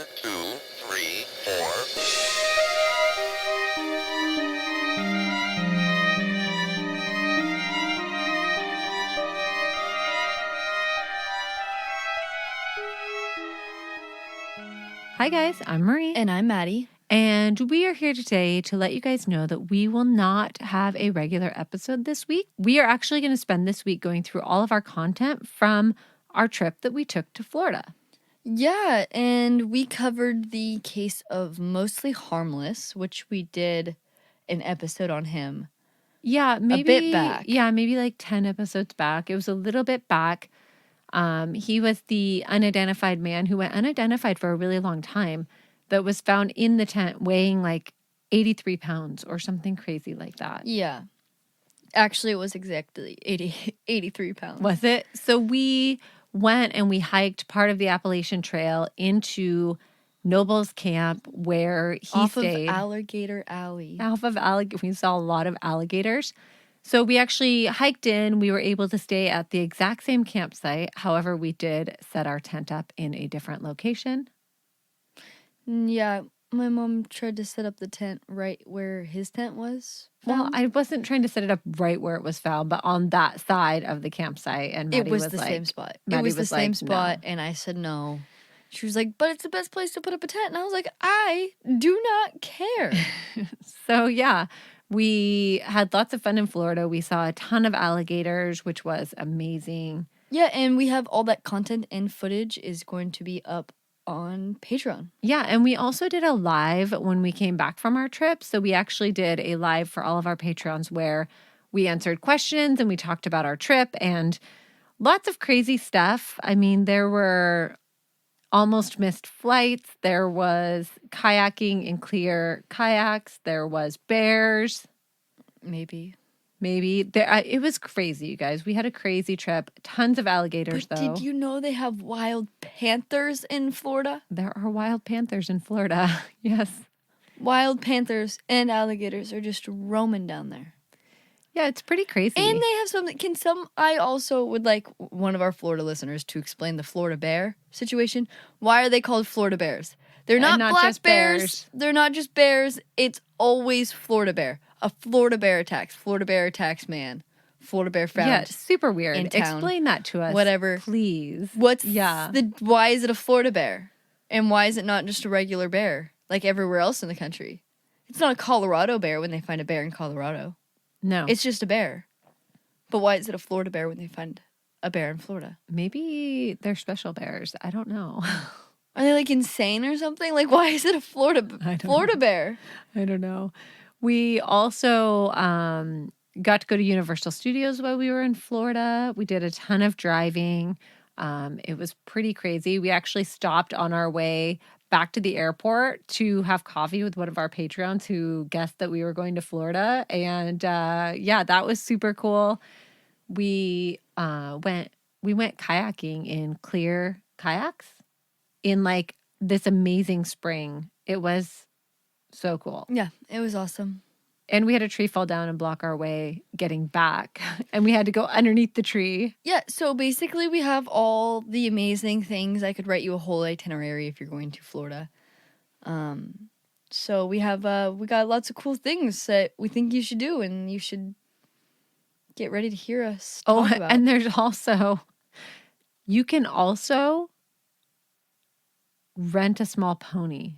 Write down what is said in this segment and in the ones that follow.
two, three, four. Hi guys, I'm Marie. And I'm Maddie. And we are here today to let you guys know that we will not have a regular episode this week. We are actually going to spend this week going through all of our content from our trip that we took to Florida. Yeah, and we covered the case of Mostly Harmless, which we did an episode on him. Yeah, maybe a bit back. Yeah, maybe like 10 episodes back. It was a little bit back. He was the unidentified man who went unidentified for a really long time that was found in the tent weighing like 83 pounds or something crazy like that. Yeah. Actually, it was exactly 83 pounds. Was it? So we went and we hiked part of the Appalachian Trail into Noble's camp where he stayed. Off of Alligator Alley. We saw a lot of alligators. So we actually hiked in. We were able to stay at the exact same campsite. However, we did set our tent up in a different location. Yeah, my mom tried to set up the tent right where his tent was found. Well, I wasn't trying to set it up right where it was found, but on that side of the campsite. And Maddie it was was the like, same spot. Maddie It was the same like, spot, no. and I said no. She was like, but it's the best place to put up a tent. And I was like, I do not care. So, yeah, we had lots of fun in Florida. We saw a ton of alligators, which was amazing. Yeah, and we have all that content and footage is going to be up on Patreon. Yeah, and we also did a live when we came back from our trip. So we actually did a live for all of our Patreons where we answered questions and we talked about our trip and lots of crazy stuff. I mean, there were almost missed flights. There was kayaking in clear kayaks. There was bears. Maybe. It was crazy, you guys. We had a crazy trip. Tons of alligators, But though. did you know they have wild panthers in Florida? There are wild panthers in Florida. Yes. Wild panthers and alligators are just roaming down there. Yeah, it's pretty crazy. And they have something. I also would like one of our Florida listeners to explain the Florida bear situation. Why are they called Florida bears? They're not black just bears. They're not just bears. It's always Florida bear. A Florida bear attacks. Florida bear attacks man. Florida bear found. Yeah, super weird. In town. Explain that to us. Whatever. Please. Why is it a Florida bear? And why is it not just a regular bear like everywhere else in the country? It's not a Colorado bear when they find a bear in Colorado. No. It's just a bear. But why is it a Florida bear when they find a bear in Florida? Maybe they're special bears. I don't know. Are they like insane or something? Like, why is it a Florida bear? I don't know. We also got to go to Universal Studios while we were in Florida. We did a ton of driving. It was pretty crazy. We actually stopped on our way back to the airport to have coffee with one of our Patreons who guessed that we were going to Florida. And yeah, that was super cool. We went kayaking in clear kayaks in like this amazing spring. It was so cool. Yeah, it was awesome. And we had a tree fall down and block our way getting back. And we had to go underneath the tree. Yeah, so basically we have all the amazing things. I could write you a whole itinerary if you're going to Florida. So we got lots of cool things that we think you should do, and you should get ready to hear us talk about. And there's also, you can also rent a small pony.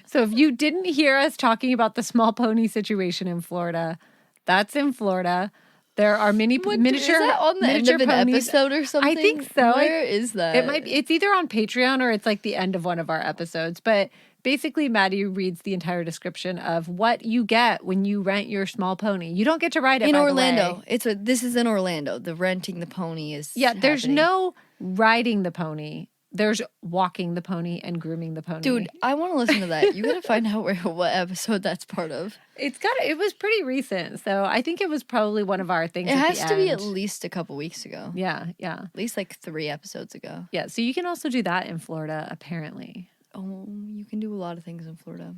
So if you didn't hear us talking about the small pony situation in Florida, that's in Florida. There are miniature. Is that on the end of an ponies. episode or something? I think so. Where is that? It might be. It's either on Patreon or it's like the end of one of our episodes. But basically, Maddie reads the entire description of what you get when you rent your small pony. You don't get to ride it in by Orlando. The way. This is in Orlando. The renting the pony is There's happening. no riding the pony. There's walking the pony and grooming the pony. Dude, I want to listen to that. You gotta find out what episode that's part of. It was pretty recent, so I think it was probably one of our things. It has to be at least a couple weeks ago. Yeah. At least like 3 episodes ago. Yeah, so you can also do that in Florida, apparently. Oh, you can do a lot of things in Florida.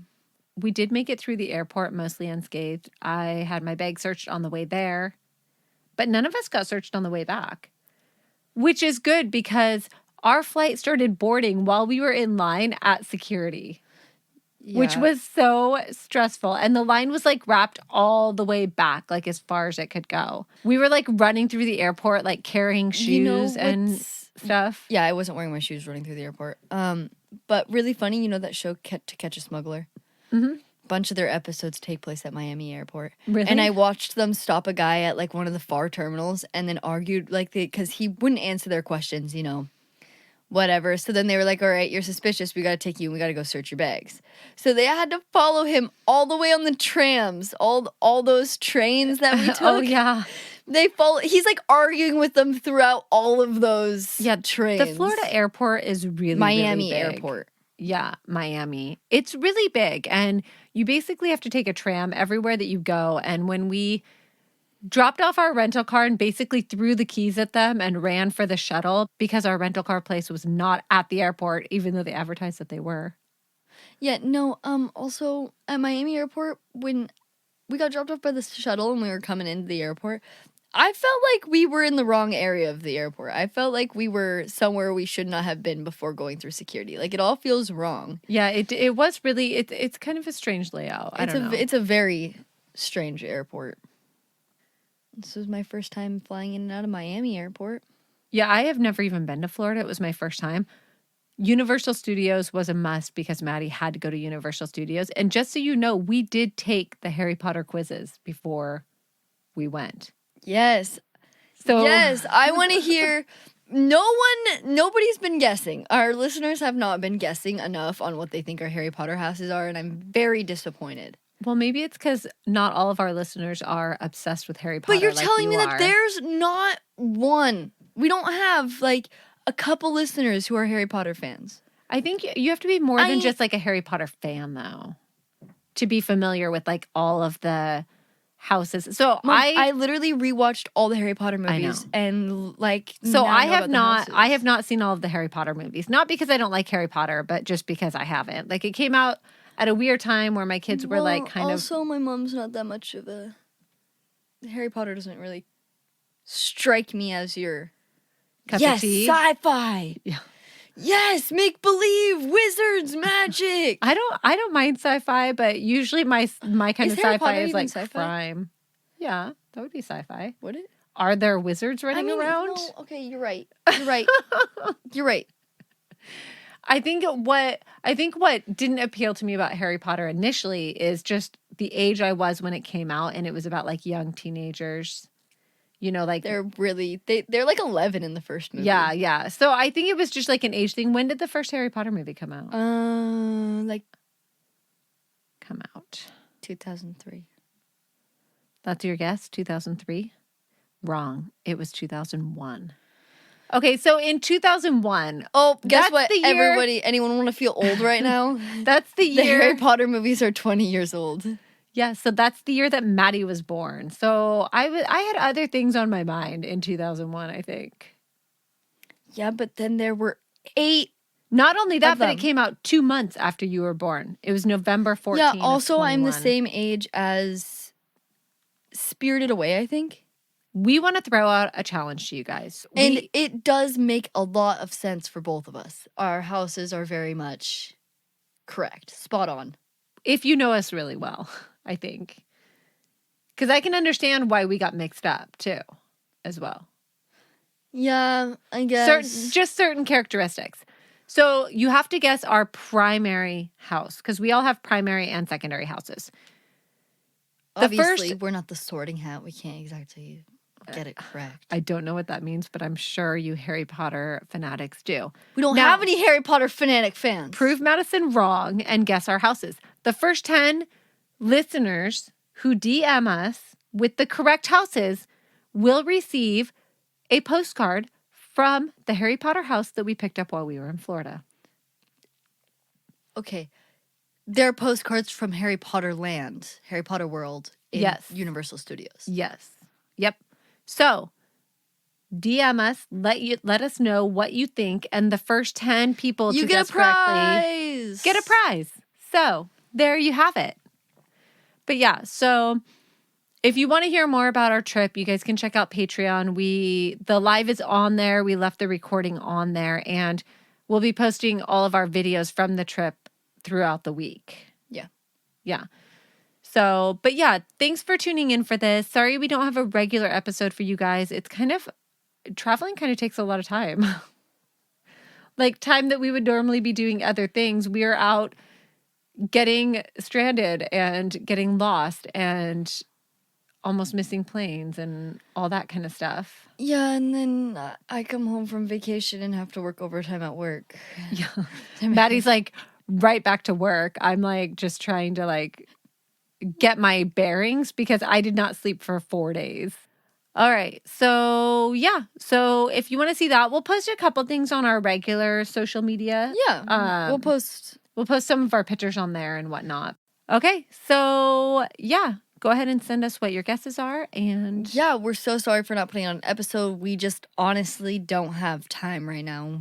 We did make it through the airport mostly unscathed. I had my bag searched on the way there, but none of us got searched on the way back, which is good because our flight started boarding while we were in line at security. Which was so stressful. And the line was like wrapped all the way back, like as far as it could go. We were like running through the airport, like carrying shoes and stuff. Yeah, I wasn't wearing my shoes running through the airport. But really funny, you know that show To Catch a Smuggler? Mm-hmm. Bunch of their episodes take place at Miami Airport. Really? And I watched them stop a guy at like one of the far terminals and then argued like because he wouldn't answer their questions, you know. Whatever. So then they were like, all right, you're suspicious. We got to take you and we got to go search your bags. So they had to follow him all the way on the trams, all those trains that we took. Oh, yeah. They follow. He's like arguing with them throughout all of those trains. The Florida airport is really, Miami really big. Airport. Yeah, Miami. It's really big. And you basically have to take a tram everywhere that you go. And when we dropped off our rental car and basically threw the keys at them and ran for the shuttle because our rental car place was not at the airport, even though they advertised that they were. Yeah, no, also at Miami Airport, when we got dropped off by the shuttle and we were coming into the airport, I felt like we were in the wrong area of the airport. I felt like we were somewhere we should not have been before going through security. Like, it all feels wrong. Yeah, it was really, it's kind of a strange layout. I don't know. It's a very strange airport. This was my first time flying in and out of Miami Airport. Yeah, I have never even been to Florida. It was my first time. Universal Studios was a must because Maddie had to go to Universal Studios. And just so you know, we did take the Harry Potter quizzes before we went. Yes. So yes, I want to hear. Nobody's been guessing. Our listeners have not been guessing enough on what they think our Harry Potter houses are, and I'm very disappointed. Well, maybe it's because not all of our listeners are obsessed with Harry Potter. But you're like telling me are. that there's not one. We don't have like a couple listeners who are Harry Potter fans. I think you have to be more than just like a Harry Potter fan, though, to be familiar with like all of the houses. So Mom, I literally rewatched all the Harry Potter movies, and like so I have not seen all of the Harry Potter movies. Not because I don't like Harry Potter, but just because I haven't. Like it came out at a weird time where my kids were like kind of. Also, my mom's not that much of a. Harry Potter doesn't really strike me as your. Cup of tea. Sci-fi. Yeah. Yes, make believe, wizards, magic. I don't mind sci-fi, but usually my kind of sci-fi is like sci-fi? crime. Yeah, that would be sci-fi. Would it? Are there wizards running around? No, okay, you're right. You're right. You're right. I think what didn't appeal to me about Harry Potter initially is just the age I was when it came out, and it was about like young teenagers. You know, like they're like 11 in the first movie. Yeah. So I think it was just like an age thing. When did the first Harry Potter movie come out? Come out 2003. That's your guess? 2003? Wrong. It was 2001. Okay, so in 2001. Oh, guess what? The year... Anyone want to feel old right now? That's the year. The Harry Potter movies are 20 years old. Yeah, so that's the year that Maddie was born. So I had other things on my mind in 2001, I think. Yeah, but then there were 8. Not only that, but it came out 2 months after you were born. It was November 14th. Yeah, also I'm the same age as Spirited Away, I think. We want to throw out a challenge to you guys. And it does make a lot of sense for both of us. Our houses are very much correct. Spot on. If you know us really well. I think. Because I can understand why we got mixed up, too, as well. Yeah, I guess. Just certain characteristics. So you have to guess our primary house, because we all have primary and secondary houses. Obviously, we're not the sorting hat. We can't exactly get it correct. I don't know what that means, but I'm sure you Harry Potter fanatics do. We don't have any Harry Potter fanatic fans. Prove Madison wrong and guess our houses. The first 10 listeners who DM us with the correct houses will receive a postcard from the Harry Potter house that we picked up while we were in Florida. Okay. They're postcards from Harry Potter Land, Harry Potter World in Universal Studios. Yes. Yep. So, DM us, let us know what you think, and the first 10 people to guess correctly get a prize. So, there you have it. But yeah, so if you want to hear more about our trip, you guys can check out Patreon. The live is on there. We left the recording on there, and we'll be posting all of our videos from the trip throughout the week. Yeah. Yeah. So, but yeah, thanks for tuning in for this. Sorry we don't have a regular episode for you guys. It's traveling kind of takes a lot of time. Like time that we would normally be doing other things. We are out getting stranded and getting lost and almost missing planes and all that kind of stuff. Yeah, and then I come home from vacation and have to work overtime at work. Yeah. Maddie's like right back to work. I'm like just trying to like get my bearings because I did not sleep for 4 days. All right. So, yeah. So, if you want to see that, we'll post a couple things on our regular social media. Yeah. We'll post some of our pictures on there and whatnot. Okay. So, yeah. Go ahead and send us what your guesses are. And yeah, we're so sorry for not putting on an episode. We just honestly don't have time right now.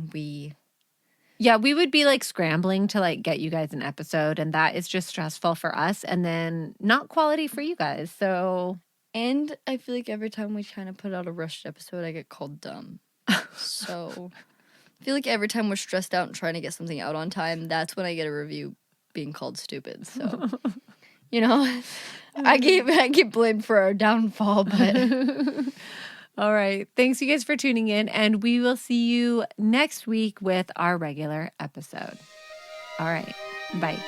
Yeah, we would be like scrambling to like get you guys an episode, and that is just stressful for us and then not quality for you guys. So, and I feel like every time we try to put out a rushed episode, I get called dumb. So, I feel like every time we're stressed out and trying to get something out on time, that's when I get a review being called stupid. So, I get blamed for our downfall, but all right. Thanks you guys for tuning in, and we will see you next week with our regular episode. All right. Bye.